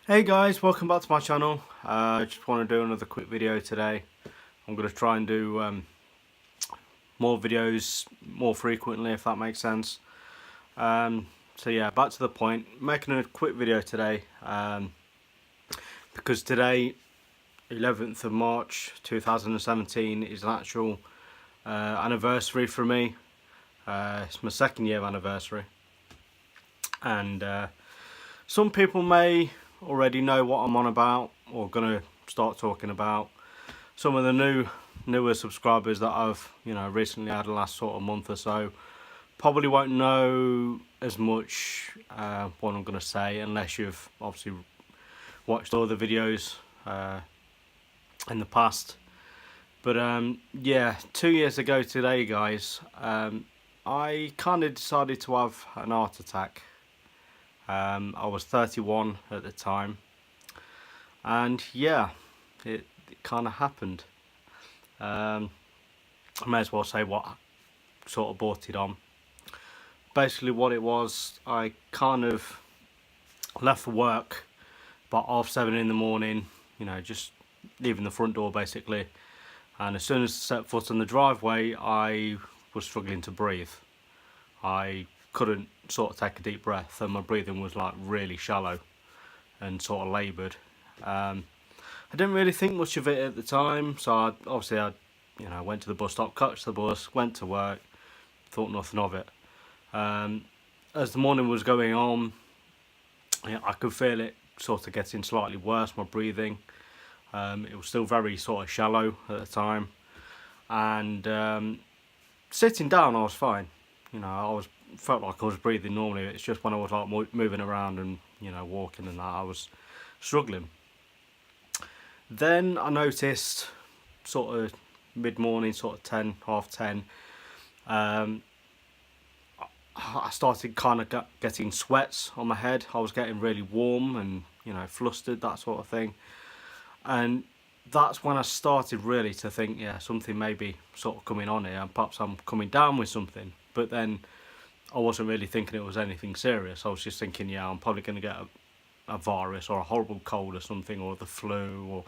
Hey guys, welcome back to my channel. I just want to do another quick video today. I'm going to try and do more videos more frequently, if that makes sense. So yeah, back to the point. Making a quick video today because today, 11th of March 2017, is an actual anniversary for me. It's my second year anniversary, and some people may already know what I'm on about or gonna start talking about. Some of the newer subscribers that I've recently had the last sort of month or so probably won't know as much what I'm gonna say unless you've obviously watched all the videos in the past. But yeah, 2 years ago today, guys, I kind of decided to have an heart attack. I was 31 at the time, and yeah, it kind of happened. I may as well say what sort of brought it on. Basically, what it was, I kind of left for work about 7:30 in the morning, just leaving the front door basically. And as soon as I set foot on the driveway, I was struggling to breathe. I couldn't sort of take a deep breath, and my breathing was like really shallow and sort of laboured. I didn't really think much of it at the time, so I went to the bus stop, catch the bus, went to work, thought nothing of it. As the morning was going on, I could feel it sort of getting slightly worse, my breathing. It was still very sort of shallow at the time, and sitting down I was fine. Felt like I was breathing normally. It's just when I was like moving around and walking and that, I was struggling. Then I noticed sort of mid-morning, sort of 10, half 10, I started kind of getting sweats on my head. I was getting really warm and flustered, that sort of thing. And that's when I started really to think, yeah, something may be sort of coming on here, and perhaps I'm coming down with something. But then I wasn't really thinking it was anything serious. I was just thinking, yeah, I'm probably going to get a virus or a horrible cold or something, or the flu, or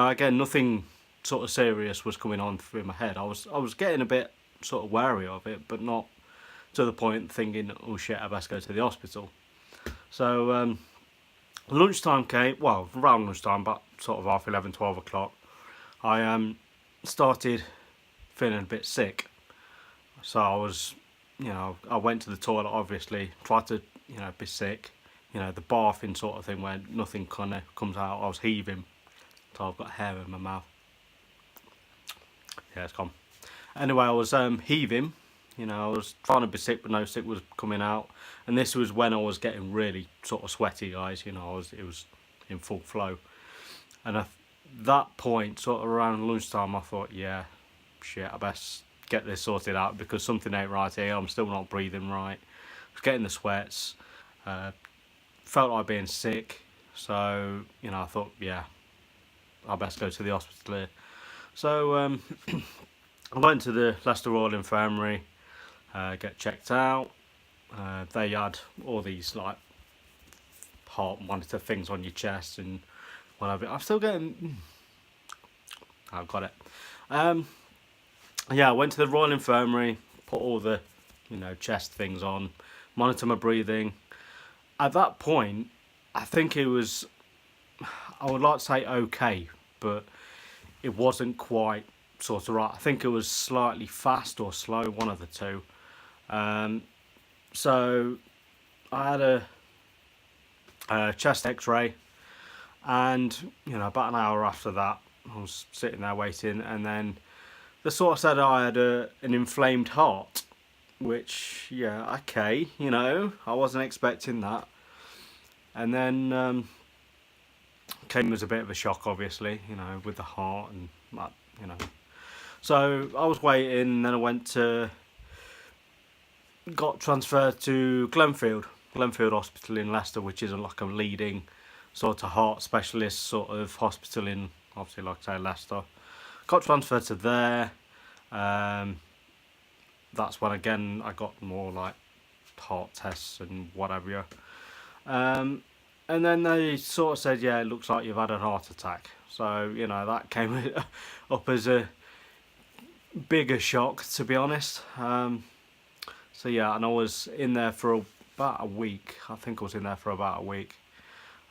again, nothing sort of serious was coming on through my head. I was getting a bit sort of wary of it, but not to the point thinking, oh shit, I best go to the hospital. So lunchtime came, well, around lunchtime, about sort of half 11, 12 o'clock, I started feeling a bit sick. So I went to the toilet, obviously, tried to, be sick. The barfing sort of thing where nothing kind of comes out. I was heaving, so I've got hair in my mouth. Yeah, it's gone. Anyway, I was heaving. I was trying to be sick, but no sick was coming out. And this was when I was getting really sort of sweaty, guys. It was in full flow. And at that point, sort of around lunchtime, I thought, yeah, shit, I best get this sorted out because something ain't right here. I'm still not breathing right. I was getting the sweats. Felt like being sick. So, I thought, yeah, I best go to the hospital here. So, I went to the Leicester Royal Infirmary, get checked out. They had all these like heart monitor things on your chest and whatever. I'm still getting. I've got it. Yeah, I went to the Royal Infirmary, put all the, chest things on, monitor my breathing. At that point, I think it was, I would like to say okay, but it wasn't quite sort of right. I think it was slightly fast or slow, one of the two. So I had a chest X-ray, and about an hour after that, I was sitting there waiting, and then they sort of said I had an inflamed heart, which yeah, okay, I wasn't expecting that, and then came as a bit of a shock, obviously, with the heart and that. So I was waiting, and then got transferred to Glenfield Hospital in Leicester, which is like a leading sort of heart specialist sort of hospital in, obviously, like I say, Leicester. Got transferred to there. That's when again I got more like heart tests and whatever. And then they sort of said, yeah, it looks like you've had a heart attack. So, you know, that came up as a bigger shock, to be honest. So yeah, and I was in there for about a week. I think I was in there for about a week.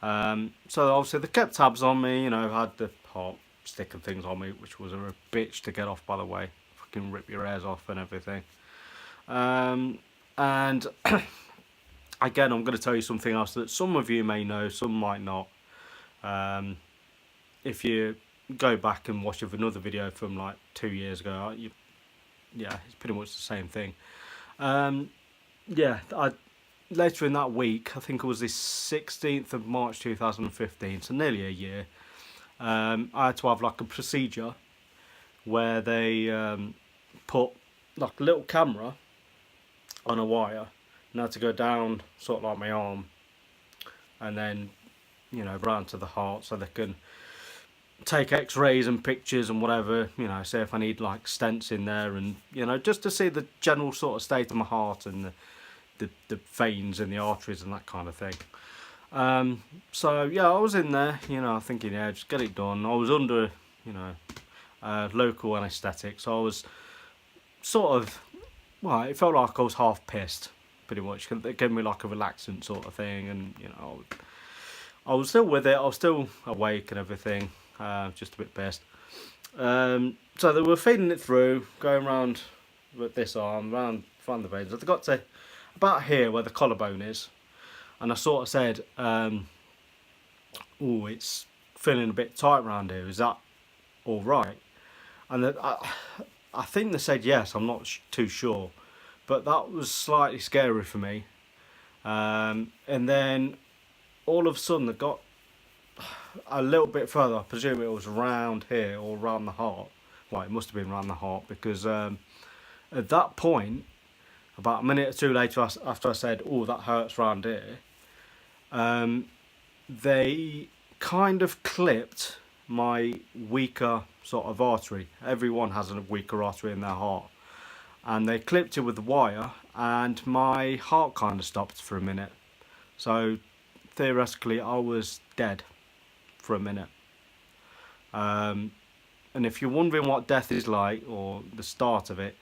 So obviously they kept tabs on me, you know, had the heart stick and things on me, which was a bitch to get off, by the way. Fucking rip your hairs off and everything. And again, I'm going to tell you something else that some of you may know, some might not. If you go back and watch another video from like 2 years ago, yeah, it's pretty much the same thing. Yeah, later in that week, I think it was the 16th of March 2015, so nearly a year, I had to have like a procedure where they put like a little camera on a wire and I had to go down sort of like my arm and then, you know, round to the heart so they can take x-rays and pictures and whatever, you know, see if I need like stents in there and, you know, just to see the general sort of state of my heart and the veins and the arteries and that kind of thing. So yeah, I was in there, you know, thinking, yeah, just get it done. I was under, you know, local anaesthetic, so I was sort of, well, it felt like I was half pissed, pretty much. They gave me like a relaxant sort of thing, and you know, I was still with it. I was still awake and everything, just a bit pissed. So they were feeding it through, going around with this arm, round the veins. I got to about here where the collarbone is, and I sort of said, "Oh, it's feeling a bit tight around here. Is that all right?" And I think they said yes. I'm not too sure, but that was slightly scary for me. And then all of a sudden, they got a little bit further. I presume it was around here or around the heart. Well, it must have been around the heart because at that point, about a minute or two later, after I said, "Oh, that hurts round here," they kind of clipped my weaker sort of artery. Everyone has a weaker artery in their heart, and they clipped it with the wire, and my heart kind of stopped for a minute. So theoretically, I was dead for a minute. And if you're wondering what death is like, or the start of it,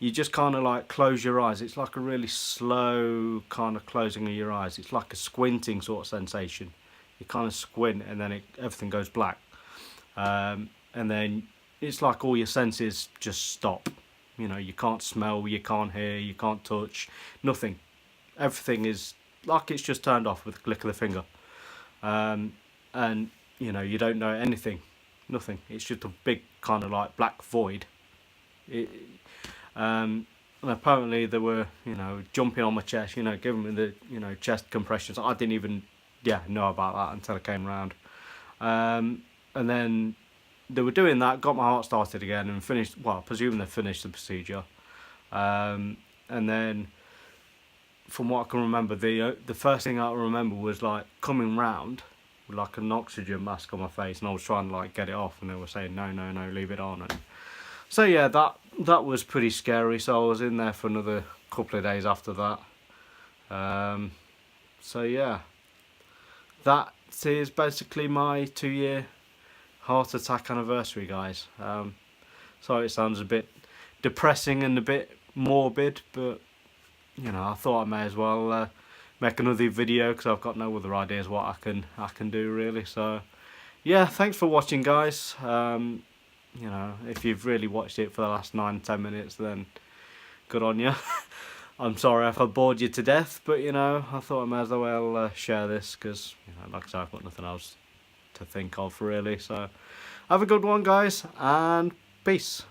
you just kind of like close your eyes. It's like a really slow kind of closing of your eyes. It's like a squinting sort of sensation. You kind of squint and then everything goes black. And then it's like all your senses just stop. You know, you can't smell, you can't hear, you can't touch, nothing. Everything is like it's just turned off with a click of the finger. And, you know, you don't know anything, nothing. It's just a big kind of like black void. And apparently they were, you know, jumping on my chest, you know, giving me the, you know, chest compressions. I didn't even, know about that until I came round. And then they were doing that, got my heart started again and finished, well, I presume they finished the procedure. And then, from what I can remember, the first thing I remember was like coming round with like an oxygen mask on my face, and I was trying to like get it off, and they were saying, no, leave it on. And so yeah, that was pretty scary. So I was in there for another couple of days after that. So yeah, that is basically my 2-year heart attack anniversary, guys. Sorry it sounds a bit depressing and a bit morbid, but you know, I thought I may as well make another video because I've got no other ideas what I can do really. So yeah, thanks for watching, guys. You know, if you've really watched it for the last 9-10 minutes, then good on you. I'm sorry if I bored you to death, but you know, I thought I may as well share this because, you know, like I said, I've got nothing else to think of really. So have a good one, guys, and peace.